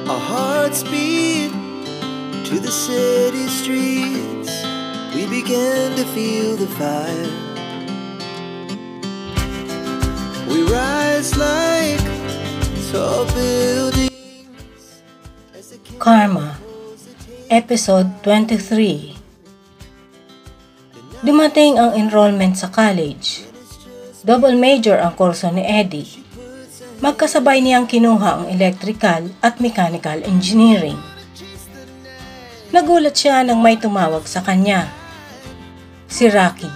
Our hearts beat to the city streets. We began to feel the fire. We rise like tall buildings. Karma, Episode 23. Dumating ang enrollment sa college. Double major ang kurso ni Eddie. Magkasabay niyang kinuha ang electrical at mechanical engineering. Nagulat siya nang may tumawag sa kanya. Si Rocky.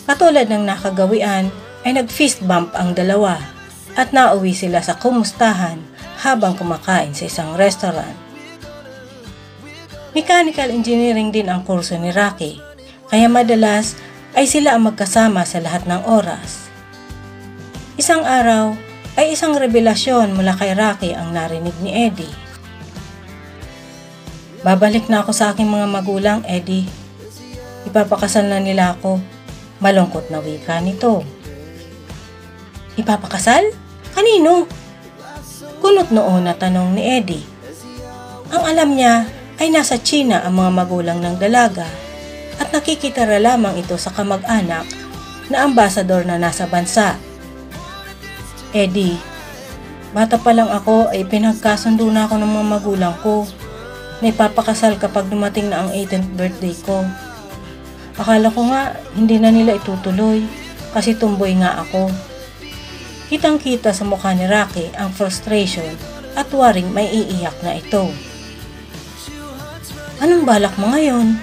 Katulad ng nakagawian ay nag-fist bump ang dalawa at nauwi sila sa kumustahan habang kumakain sa isang restaurant. Mechanical engineering din ang kurso ni Rocky, kaya madalas ay sila ang magkasama sa lahat ng oras. Isang araw ay isang revelasyon mula kay Rocky ang narinig ni Eddie. Babalik na ako sa aking mga magulang, Eddie. Ipapakasal na nila ako. Malungkot na wika nito. Ipapakasal? Kanino? Kunot noon na tanong ni Eddie. Ang alam niya ay nasa China ang mga magulang ng dalaga at nakikitara lamang ito sa kamag-anak na ambasador na nasa bansa. Eddie, bata pa lang ako ay pinagkasundo na ako ng mga magulang ko na ipapakasal kapag dumating na ang 18th birthday ko. Akala ko nga hindi na nila itutuloy kasi tumboy nga ako. Kitang-kita sa mukha ni Rocky ang frustration at waring may iiyak na ito. Anong balak mo ngayon?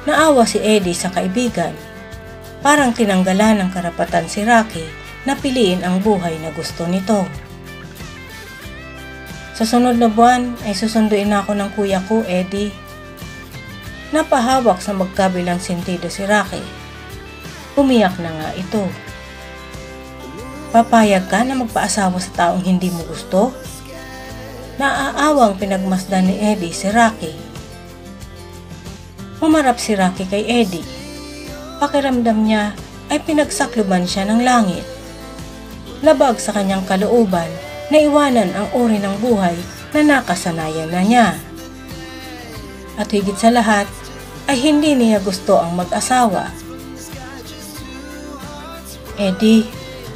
Naawa si Eddie sa kaibigan. Parang tinanggalan ng karapatan si Rocky na piliin ang buhay na gusto nito. Sa sunod na buwan ay susunduin ako ng kuya ko, Eddie. Napahawak sa magkabilang sentido si Rocky. Umiyak na nga ito. Papayag ka na magpaasawa sa taong hindi mo gusto? Naaawang pinagmasdan ni Eddie si Rocky. Humarap si Rocky kay Eddie. Pakiramdam niya ay pinagsakluban siya ng langit. Labag sa kanyang kalooban na iwanan ang uri ng buhay na nakasanayan na niya. At higit sa lahat ay hindi niya gusto ang mag-asawa. Eddie,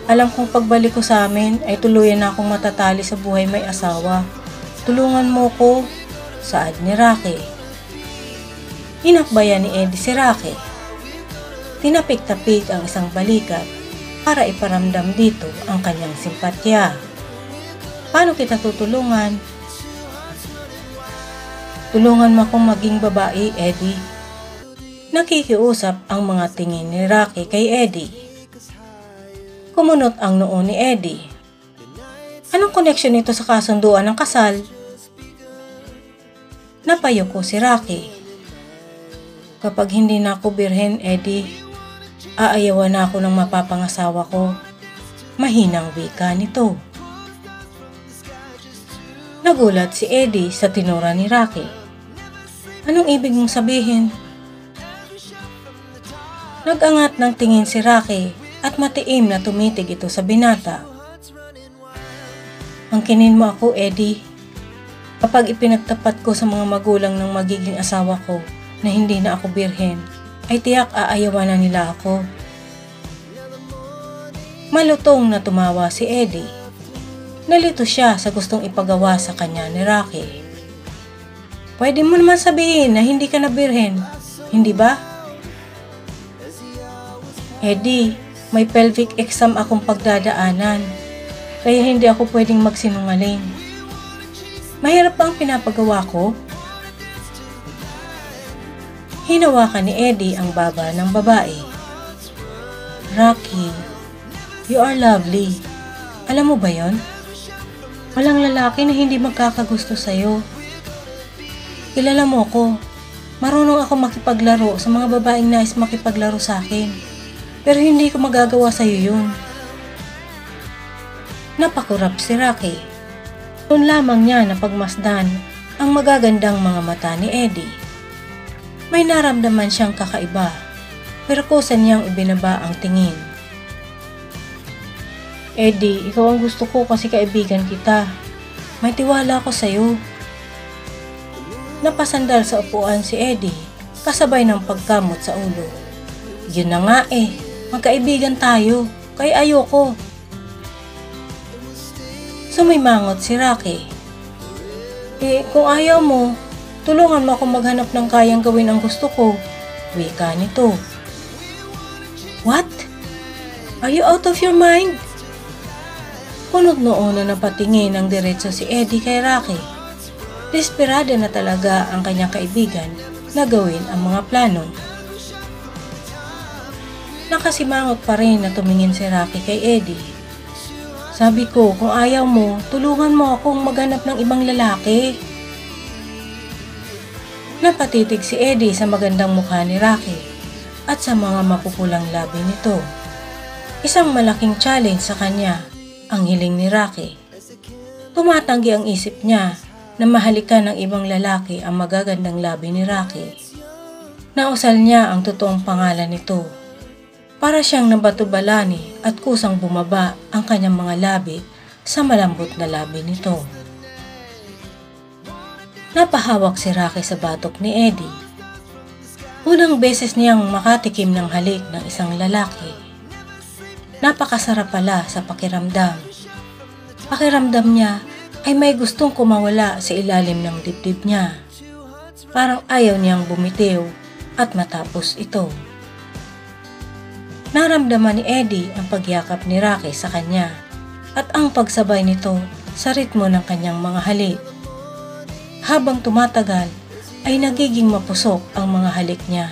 alam kong pagbalik ko sa amin ay tuluyan na akong matatali sa buhay may asawa. Tulungan mo ko, saad ni Rocky. Inakbayan ni Eddie si Rocky. Tinapik-tapik ang isang balikat para iparamdam dito ang kanyang simpatya. Paano kita tutulungan? Tulungan mo akong maging babae, Eddie. Nakikiusap ang mga tingin ni Rocky kay Eddie. Kumunot ang noo ni Eddie. Anong koneksyon nito sa kasunduan ng kasal? Napayuko si Rocky. Kapag hindi na ako birhen, Eddie, aayawan na ako ng mapapangasawa ko. Mahinang wika nito. Nagulat si Eddie sa tinura ni Rocky. Anong ibig mong sabihin? Nag-angat ng tingin si Rocky at matiim na tumitig ito sa binata. Angkinin mo ako, Eddie. Kapag ipinagtapat ko sa mga magulang ng magiging asawa ko na hindi na ako birhen, ay tiyak aayawan na nila ako. Malutong na tumawa si Eddie. Nalito siya sa gustong ipagawa sa kanya ni Rocky. Pwede mo naman sabihin na hindi ka na birhen, hindi ba? Eddie, may pelvic exam akong pagdadaanan, kaya hindi ako pwedeng magsinungaling. Mahirap ba ang pinapagawa ko? Hinawakan ni Eddie ang baba ng babae. Rocky, you are lovely. Alam mo ba yon? Walang lalaki na hindi magkakagusto sa'yo. Kilala mo ko. Marunong ako makipaglaro sa mga babaeng nais makipaglaro sa akin. Pero hindi ko magagawa sa'yo yun. Napakurap si Rocky. Doon lamang niya napagmasdan ang magagandang mga mata ni Eddie. May naramdaman siyang kakaiba, pero kusa niyang ibinaba ang tingin. Eddie, ikaw ang gusto ko kasi kaibigan kita. May tiwala ako sa'yo. Napasandal sa upuan si Eddie, kasabay ng pagkamot sa ulo. Yun na nga eh, magkaibigan tayo, kaya ayoko. Sumimangot si Rocky. Kung ayaw mo, tulungan mo akong maghanap ng kayang gawin ang gusto ko. Wika nito. What? Are you out of your mind? Kunot noon na napatingin ng diretso si Eddie kay Rocky. Desperada na talaga ang kanyang kaibigan na gawin ang mga plano. Nakasimangot pa rin na tumingin si Rocky kay Eddie. Sabi ko, kung ayaw mo, tulungan mo akong maghanap ng ibang lalaki. Napatitig si Eddie sa magandang mukha ni Rocky at sa mga mapupulang labi nito. Isang malaking challenge sa kanya ang hiling ni Rocky. Tumatanggi ang isip niya na mahalikan ng ibang lalaki ang magagandang labi ni Rocky. Nausal niya ang totoong pangalan nito. Para siyang nabato-balani at kusang bumaba ang kanyang mga labi sa malambot na labi nito. Napahawak si Rocky sa batok ni Eddie. Unang beses niyang makatikim ng halik ng isang lalaki. Napakasarap pala sa pakiramdam. Pakiramdam niya ay may gustong kumawala sa ilalim ng dibdib niya. Parang ayaw niyang bumitiw at matapos ito. Naramdaman ni Eddie ang pagyakap ni Rocky sa kanya at ang pagsabay nito sa ritmo ng kanyang mga halik. Habang tumatagal ay nagiging mapusok ang mga halik niya.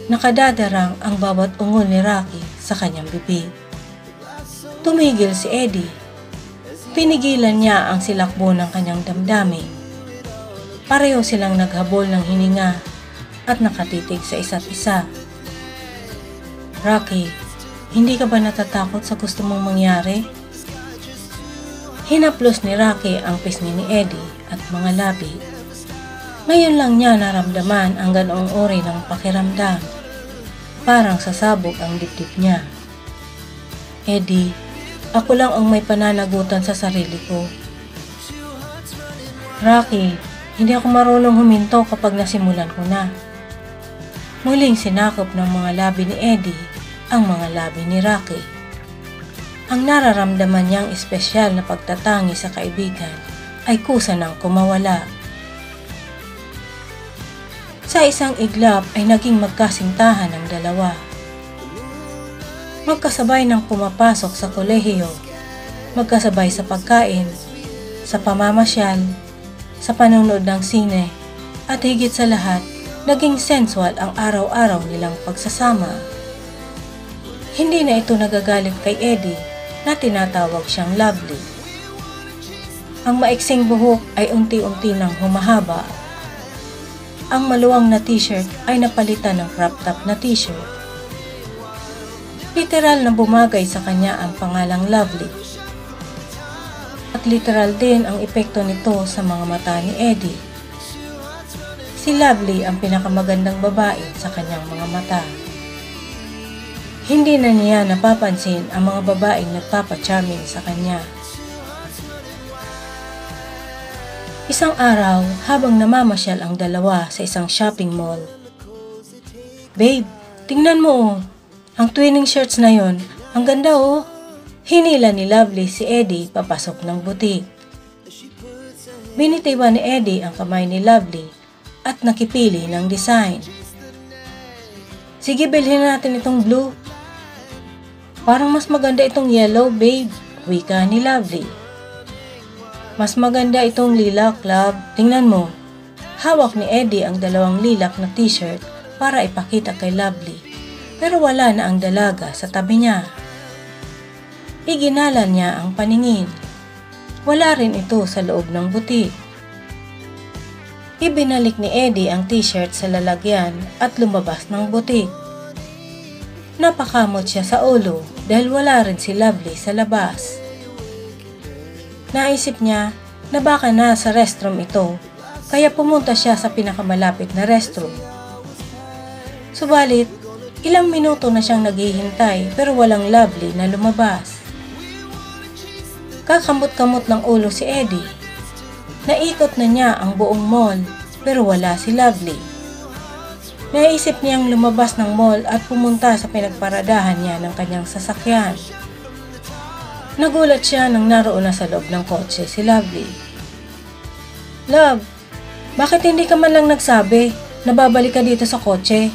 Nakadadarang ang bawat ungol ni Rocky sa kanyang bibig. Tumigil si Eddie. Pinigilan niya ang silakbo ng kanyang damdamin. Pareho silang naghabol ng hininga at nakatitig sa isa't isa. Rocky, hindi ka ba natatakot sa gusto mong mangyari? Hinaplos ni Rocky ang pisngi ni Eddie at mga labi. Ngayon lang niya naramdaman ang ganoong uri ng pakiramdam. Parang sasabog ang dibdib niya. Eddie, ako lang ang may pananagutan sa sarili ko. Rocky, hindi ako marunong huminto kapag nasimulan ko na. Muling sinakop ng mga labi ni Eddie ang mga labi ni Rocky. Ang nararamdaman niyang espesyal na pagtatangi sa kaibigan ay kusa nang kumawala. Sa isang iglap ay naging magkasintahan ang dalawa. Magkasabay ng pumapasok sa kolehiyo, magkasabay sa pagkain, sa pamamasyal, sa panonood ng sine, at higit sa lahat, naging sensual ang araw-araw nilang pagsasama. Hindi na ito nagagalit kay Eddie na tinatawag siyang lovely. Ang maiksing buhok ay unti-unti nang humahaba. Ang maluwang na t-shirt ay napalitan ng crop top na t-shirt. Literal na bumagay sa kanya ang pangalang lovely. At literal din ang epekto nito sa mga mata ni Eddie. Si Lovely ang pinakamagandang babae sa kanyang mga mata. Hindi na niya napapansin ang mga babaeng nagpapacharming sa kanya. Isang araw, habang namamasyal ang dalawa sa isang shopping mall. Babe, tingnan mo oh. Ang twinning shirts na yon, ang ganda oh. Hinila ni Lovely si Eddie papasok ng butik. Binitiwan ni Eddie ang kamay ni Lovely at nakipili ng design. Sige, bilhin natin itong blue. Parang mas maganda itong yellow, babe. Wika ni Lovely. Mas maganda itong lilac, love. Tingnan mo. Hawak ni Eddie ang dalawang lilac na t-shirt para ipakita kay Lovely. Pero wala na ang dalaga sa tabi niya. Iginalan niya ang paningin. Wala rin ito sa loob ng butik. Ibinalik ni Eddie ang t-shirt sa lalagyan at lumabas ng butik. Napakamot siya sa ulo dahil wala rin si Lovely sa labas. Naisip niya na baka nasa restroom ito, kaya pumunta siya sa pinakamalapit na restroom. Subalit, ilang minuto na siyang naghihintay pero walang Lovely na lumabas. Kakamot-kamot ng ulo si Eddie. Naikot na niya ang buong mall pero wala si Lovely. Naisip niyang lumabas ng mall at pumunta sa pinagparadahan niya ng kanyang sasakyan. Nagulat siya nang naroon na sa loob ng kotse si Lovely. "Love, bakit hindi ka man lang nagsabi na babalik ka dito sa kotse?"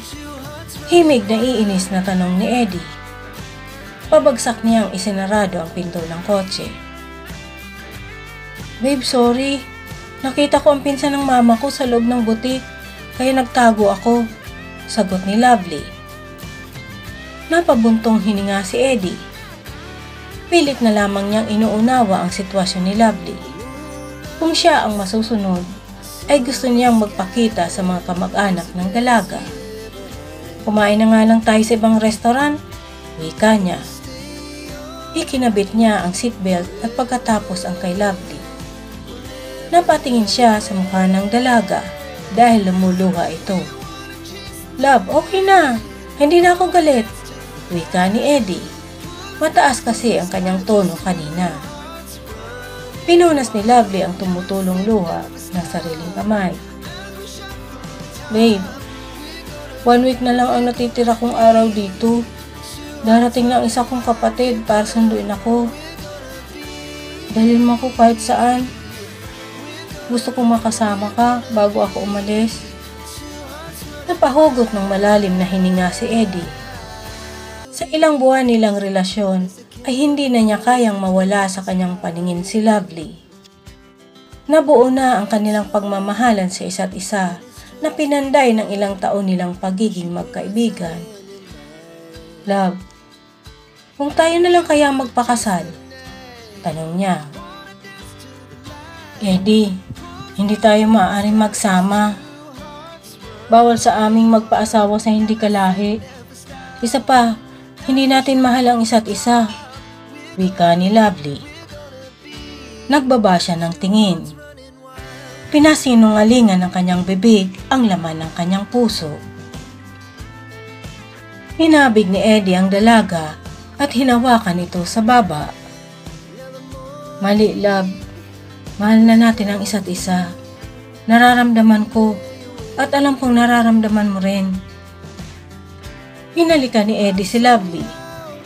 Himig na iinis na tanong ni Eddie. Pabagsak niyang isinarado ang pinto ng kotse. "Babe, sorry. Nakita ko ang pinsan ng mama ko sa loob ng butik, kaya nagtago ako," sagot ni Lovely. Napabuntong hininga si Eddie. Pilit na lamang niyang inuunawa ang sitwasyon ni Lovely. Kung siya ang masusunod, ay gusto niyang magpakita sa mga kamag-anak ng dalaga. "Kumain na nga lang tayo sa ibang restaurant," wika niya. Ikinabit niya ang seatbelt at pagkatapos ang kay Lovely. Napatingin siya sa mukha ng dalaga dahil lumuluha ito. "Love, okay na. Hindi na ako galit," wika ni Eddie. Mataas kasi ang kanyang tono kanina. Pinunas ni Lovely ang tumutulong luha ng sariling kamay. "Babe, 1 week na lang ang natitira kong araw dito. Darating na ang isa kong kapatid para sunduin ako. Dalhin mo ako kahit saan. Gusto kong makasama ka bago ako umalis." Napahugot ng malalim na hininga si Eddie. Sa ilang buwan nilang relasyon ay hindi na niya kayang mawala sa kanyang paningin si Lovely. Nabuo na ang kanilang pagmamahalan sa isa't isa na pinanday ng ilang taon nilang pagiging magkaibigan. "Love, kung tayo na lang kaya magpakasal?" tanong niya. "Eddie, hindi tayo maaaring magsama. Bawal sa aming magpaasawa sa hindi kalahi. Isa pa, hindi natin mahal ang isa't isa," wika ni Lovely. Nagbaba siya ng tingin. Pinasinungalingan ng kanyang bibig ang laman ng kanyang puso. Hinabig ni Eddie ang dalaga at hinawakan ito sa baba. "Mali, love. Mahal na natin ang isa't isa. Nararamdaman ko at alam kong nararamdaman mo rin." Hinalikan ni Eddie si Lovely,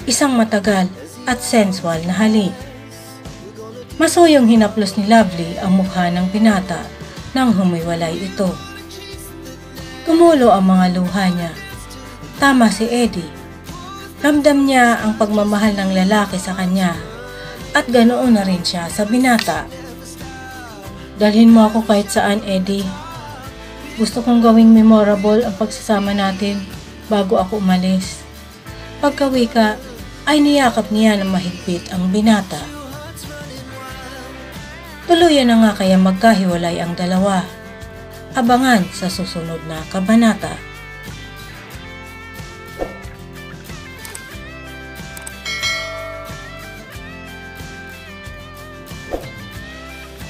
isang matagal at sensual na halik. Masuyong hinaplos ni Lovely ang mukha ng binata nang humiwalay ito. Tumulo ang mga luha niya. Tama si Eddie. Ramdam niya ang pagmamahal ng lalaki sa kanya at ganoon na rin siya sa binata. "Dalhin mo ako kahit saan, Eddie. Gusto kong gawing memorable ang pagsasama natin bago ako umalis." Pagkawika ay niyakap niya ng mahigpit ang binata. Tuluyan na nga kaya magkahiwalay ang dalawa. Abangan sa susunod na kabanata.